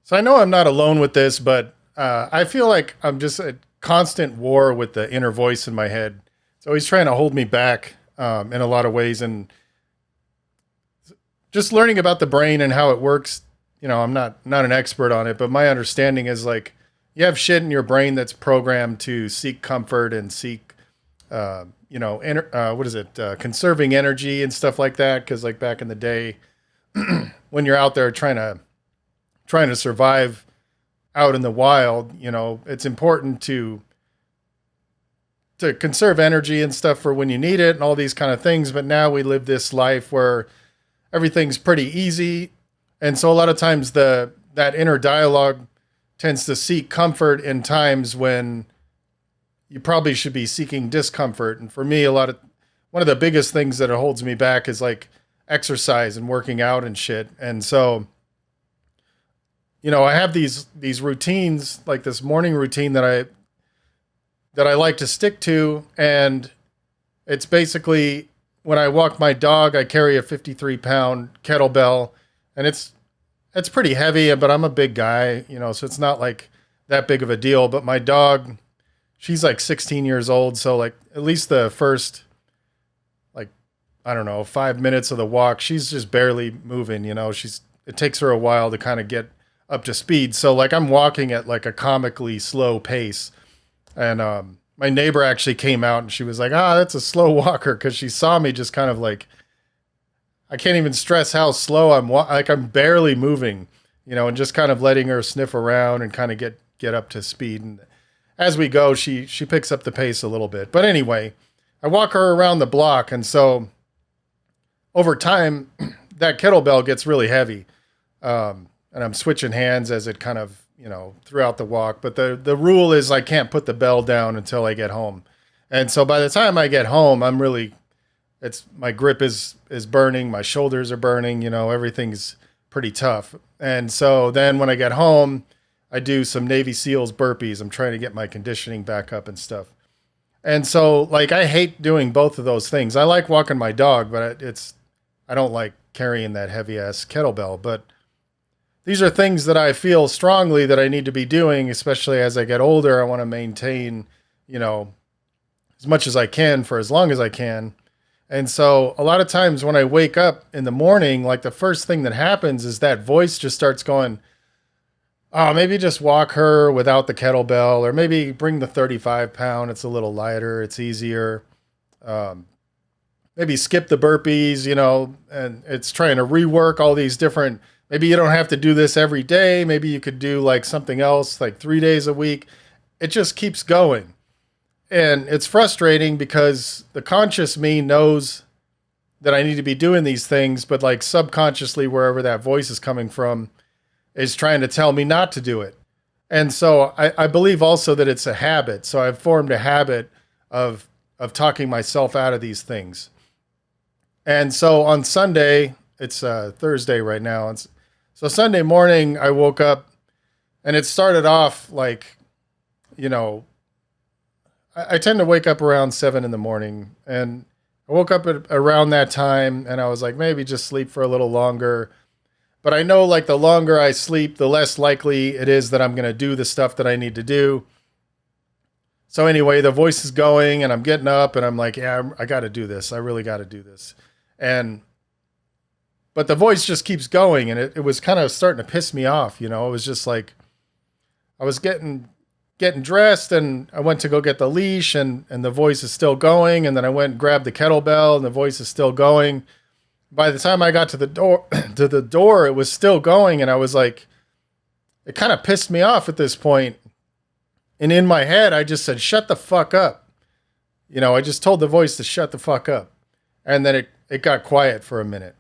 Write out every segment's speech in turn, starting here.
So I know I'm not alone with this, but I feel like I'm just at constant war with the inner voice in my head. It's always trying to hold me back in a lot of ways. And just learning about the brain and how it works, I'm not an expert on it, but my understanding is like you have shit in your brain that's programmed to seek comfort and seek, what is it, conserving energy and stuff like that. Because like back in the day, when you're out there trying to survive out in the wild, it's important to conserve energy and stuff for when you need it and all these kind of things. But now we live this life where everything's pretty easy. And so a lot of times that inner dialogue tends to seek comfort in times when you probably should be seeking discomfort. And for me, one of the biggest things that holds me back is like exercise and working out and shit. And so, I have these routines, like this morning routine that I like to stick to. And it's basically when I walk my dog, I carry a 53-pound kettlebell, and it's pretty heavy, but I'm a big guy, so it's not like that big of a deal. But my dog, she's like 16 years old. So like at least the first, like, I don't know, 5 minutes of the walk, she's just barely moving, it takes her a while to kind of get up to speed. So like I'm walking at like a comically slow pace. And my neighbor actually came out and she was like, that's a slow walker. Cause she saw me just kind of like, I can't even stress how slow I'm barely moving, and just kind of letting her sniff around and kind of get up to speed. And as we go, she picks up the pace a little bit. But anyway, I walk her around the block. And so over time, that kettlebell gets really heavy. And I'm switching hands as it kind of, throughout the walk. But the rule is I can't put the bell down until I get home. And so by the time I get home, my grip is burning, my shoulders are burning, everything's pretty tough. And so then when I get home, I do some Navy SEALs burpees. I'm trying to get my conditioning back up and stuff. And so like I hate doing both of those things. I like walking my dog, but I don't like carrying that heavy ass kettlebell. But these are things that I feel strongly that I need to be doing, especially as I get older. I want to maintain, as much as I can for as long as I can. And so a lot of times when I wake up in the morning, like the first thing that happens is that voice just starts going, oh, maybe just walk her without the kettlebell, or maybe bring the 35-pound. It's a little lighter. It's easier. Maybe skip the burpees, and it's trying to rework all these different. Maybe you don't have to do this every day. Maybe you could do like something else, like 3 days a week. It just keeps going. And it's frustrating because the conscious me knows that I need to be doing these things, but like subconsciously, wherever that voice is coming from is trying to tell me not to do it. And so I believe also that it's a habit. So I've formed a habit of talking myself out of these things. And so on Sunday, it's Thursday right now. So Sunday morning, I woke up and it started off like, I tend to wake up around 7 a.m. and I woke up around that time and I was like, maybe just sleep for a little longer. But I know like the longer I sleep, the less likely it is that I'm going to do the stuff that I need to do. So anyway, the voice is going and I'm getting up and I'm like, yeah, I got to do this. I really got to do this. But the voice just keeps going, and it was kind of starting to piss me off. It was just like I was getting dressed and I went to go get the leash and the voice is still going. And then I went and grabbed the kettlebell and the voice is still going. By the time I got to the door, it was still going. And I was like, it kind of pissed me off at this point. And in my head, I just said, shut the fuck up. I just told the voice to shut the fuck up. And then it got quiet for a minute.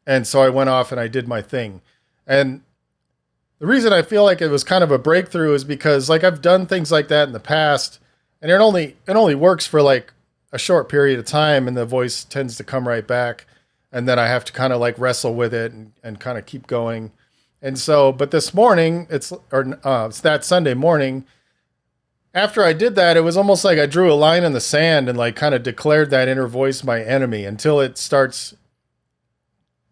And so I went off and I did my thing. And the reason I feel like it was kind of a breakthrough is because like I've done things like that in the past, and it only works for like a short period of time, and the voice tends to come right back. And then I have to kind of like wrestle with it and kind of keep going. And so, but this morning, it's that Sunday morning, after I did that, it was almost like I drew a line in the sand and like kind of declared that inner voice my enemy until it starts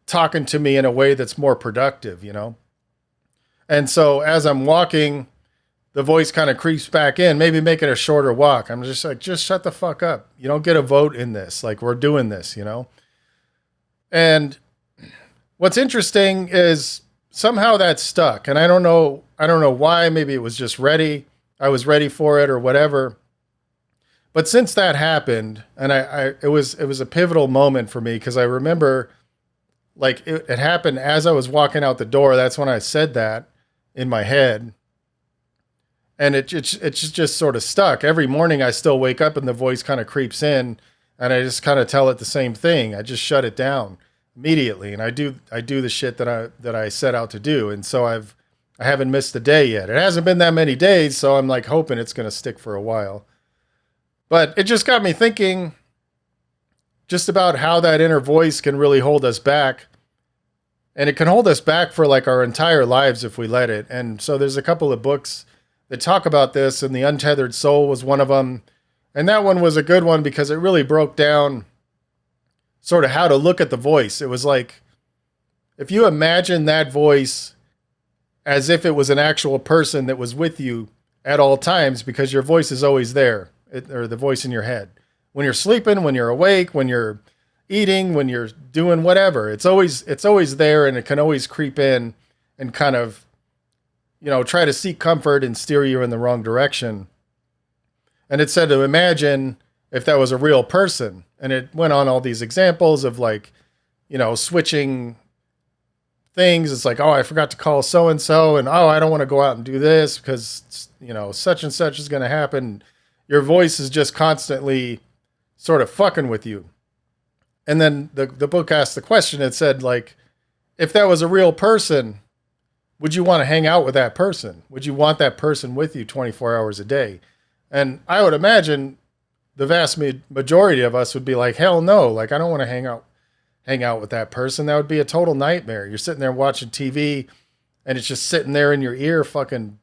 talking to me in a way that's more productive, And so as I'm walking, the voice kind of creeps back in, maybe make it a shorter walk. I'm just like, just shut the fuck up. You don't get a vote in this. Like, we're doing this, you know? And what's interesting is somehow that stuck. And I don't know why. Maybe it was just ready. I was ready for it or whatever. But since that happened, and it was a pivotal moment for me, because I remember, like, it happened as I was walking out the door. That's when I said that in my head. And it's just sort of stuck. Every morning I still wake up and the voice kind of creeps in, and I just kind of tell it the same thing. I just shut it down immediately, and I do the shit that I set out to do. And so I haven't missed a day yet. It hasn't been that many days, so I'm like hoping it's going to stick for a while. But it just got me thinking just about how that inner voice can really hold us back. And it can hold us back for like our entire lives if we let it. And so there's a couple of books that talk about this, and the Untethered Soul was one of them. And that one was a good one because it really broke down sort of how to look at the voice. It was like, if you imagine that voice as if it was an actual person that was with you at all times, because your voice is always there, or the voice in your head. When you're sleeping, when you're awake, when you're eating, when you're doing whatever, it's always there, and it can always creep in and kind of, try to seek comfort and steer you in the wrong direction. And it said to imagine if that was a real person. And it went on all these examples of like, switching things. It's like, oh, I forgot to call so-and-so, and oh, I don't want to go out and do this because, such and such is going to happen. Your voice is just constantly sort of fucking with you. And then the book asked the question. It said, like, if that was a real person, would you want to hang out with that person? Would you want that person with you 24 hours a day? And I would imagine the vast majority of us would be like, hell no. Like, I don't want to hang out with that person. That would be a total nightmare. You're sitting there watching TV, and it's just sitting there in your ear, fucking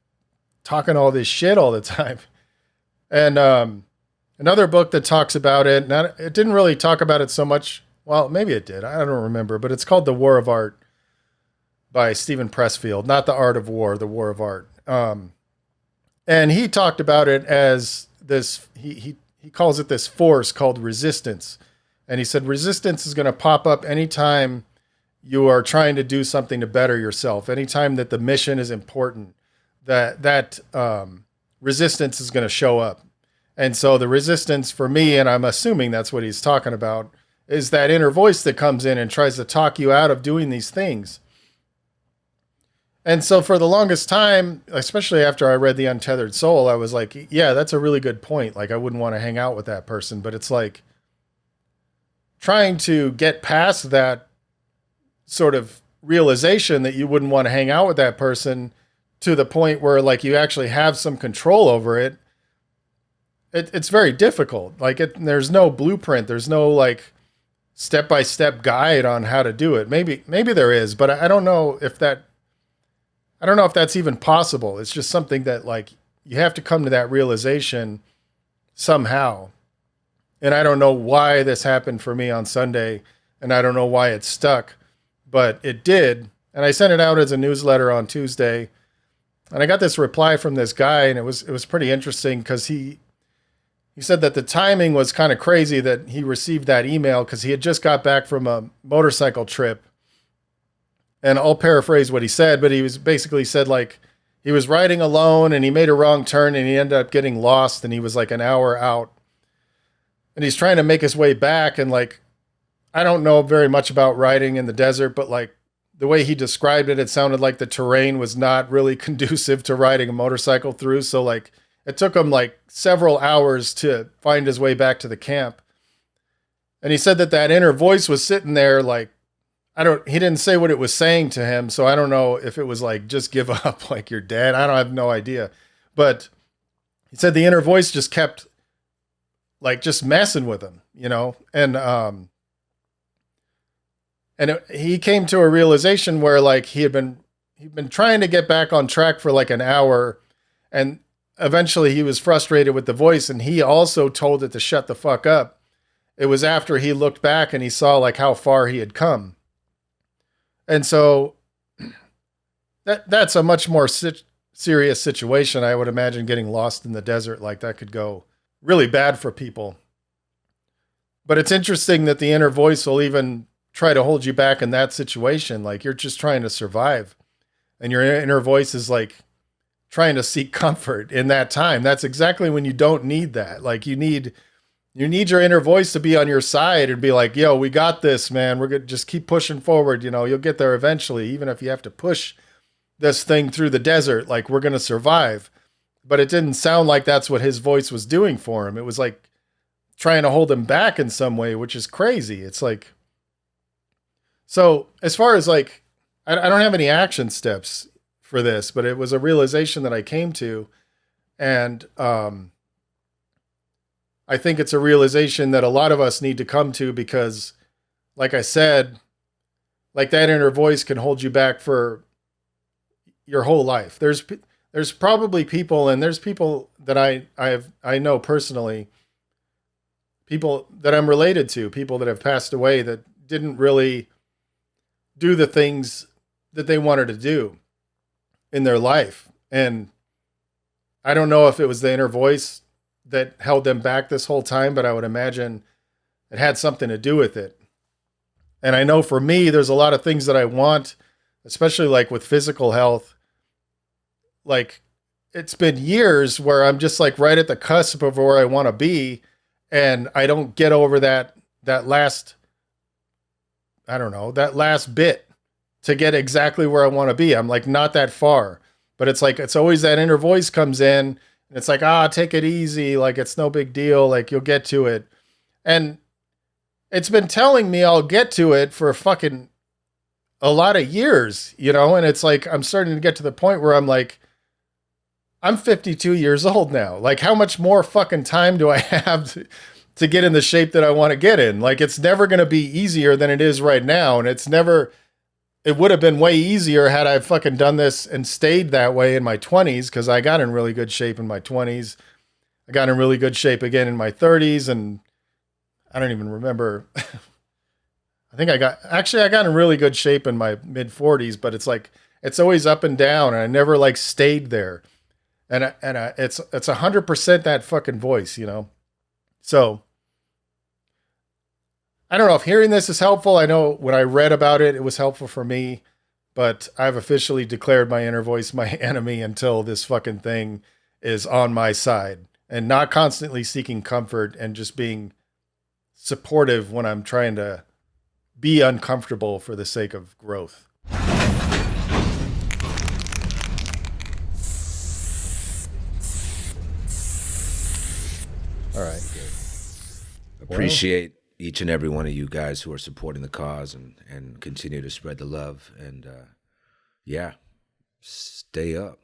talking all this shit all the time. And another book that talks about it, it didn't really talk about it so much. Well, maybe it did. I don't remember. But it's called The War of Art by Stephen Pressfield. Not The Art of War, The War of Art. And he talked about it as this, he calls it this force called resistance. And he said resistance is going to pop up anytime you are trying to do something to better yourself. Anytime that the mission is important, that resistance is going to show up. And so the resistance for me, and I'm assuming that's what he's talking about, is that inner voice that comes in and tries to talk you out of doing these things. And so for the longest time, especially after I read The Untethered Soul, I was like, yeah, that's a really good point. Like, I wouldn't want to hang out with that person. But it's like trying to get past that sort of realization that you wouldn't want to hang out with that person to the point where like you actually have some control over it. It's very difficult. Like, there's no blueprint. There's no like step-by-step guide on how to do it. Maybe there is, but I don't know if that's even possible. It's just something that like you have to come to that realization somehow. And I don't know why this happened for me on Sunday, and I don't know why it stuck, but it did. And I sent it out as a newsletter on Tuesday, and I got this reply from this guy, and it was pretty interesting because he said that the timing was kind of crazy that he received that email because he had just got back from a motorcycle trip. And I'll paraphrase what he said, but he was basically said like he was riding alone and he made a wrong turn and he ended up getting lost, and he was like an hour out. And he's trying to make his way back, and like, I don't know very much about riding in the desert, but like the way he described it, it sounded like the terrain was not really conducive to riding a motorcycle through. So like it took him like several hours to find his way back to the camp. And he said that inner voice was sitting there like, he didn't say what it was saying to him. So I don't know if it was like, just give up, like you're dead. I have no idea. But he said the inner voice just kept like just messing with him, and he came to a realization where like he'd been trying to get back on track for like an hour, and eventually he was frustrated with the voice, and he also told it to shut the fuck up. It was after he looked back and he saw like how far he had come. And so that's a much more serious situation. I would imagine getting lost in the desert, like that could go really bad for people. But it's interesting that the inner voice will even try to hold you back in that situation. Like you're just trying to survive, and your inner voice is like trying to seek comfort in that time. That's exactly when you don't need that. Like you need your inner voice to be on your side and be like, yo, we got this, man. We're going to just keep pushing forward. You know, you'll get there eventually, even if you have to push this thing through the desert, like we're going to survive. But it didn't sound like that's what his voice was doing for him. It was like trying to hold him back in some way, which is crazy. It's like, so as far as like, I don't have any action steps for this, but it was a realization that I came to. And, I think it's a realization that a lot of us need to come to because, like I said, like that inner voice can hold you back for your whole life. There's probably people, and there's people that I know personally, people that I'm related to, people that have passed away that didn't really do the things that they wanted to do in their life. And I don't know if it was the inner voice that held them back this whole time, but I would imagine it had something to do with it. And I know for me, there's a lot of things that I want, especially like with physical health. Like it's been years where I'm just like right at the cusp of where I want to be. And I don't get over that last, I don't know, that last bit to get exactly where I want to be. I'm like not that far, but it's like, it's always that inner voice comes in. And it's like, take it easy. Like, it's no big deal. Like, you'll get to it. And it's been telling me I'll get to it for fucking a lot of years, you know? And it's like, I'm starting to get to the point where I'm like, I'm 52 years old now. Like, how much more fucking time do I have to get in the shape that I want to get in? Like, it's never going to be easier than it is right now. And it would have been way easier had I fucking done this and stayed that way in my 20s, because I got in really good shape in my 20s. I got in really good shape again in my 30s, and I don't even remember. I got in really good shape in my mid 40s, but it's like, it's always up and down, and I never like stayed there. And it's 100% that fucking voice, you know? So I don't know if hearing this is helpful. I know when I read about it, it was helpful for me, but I've officially declared my inner voice my enemy until this fucking thing is on my side, and not constantly seeking comfort and just being supportive when I'm trying to be uncomfortable for the sake of growth. All right. Appreciate each and every one of you guys who are supporting the cause and continue to spread the love. And yeah, stay up.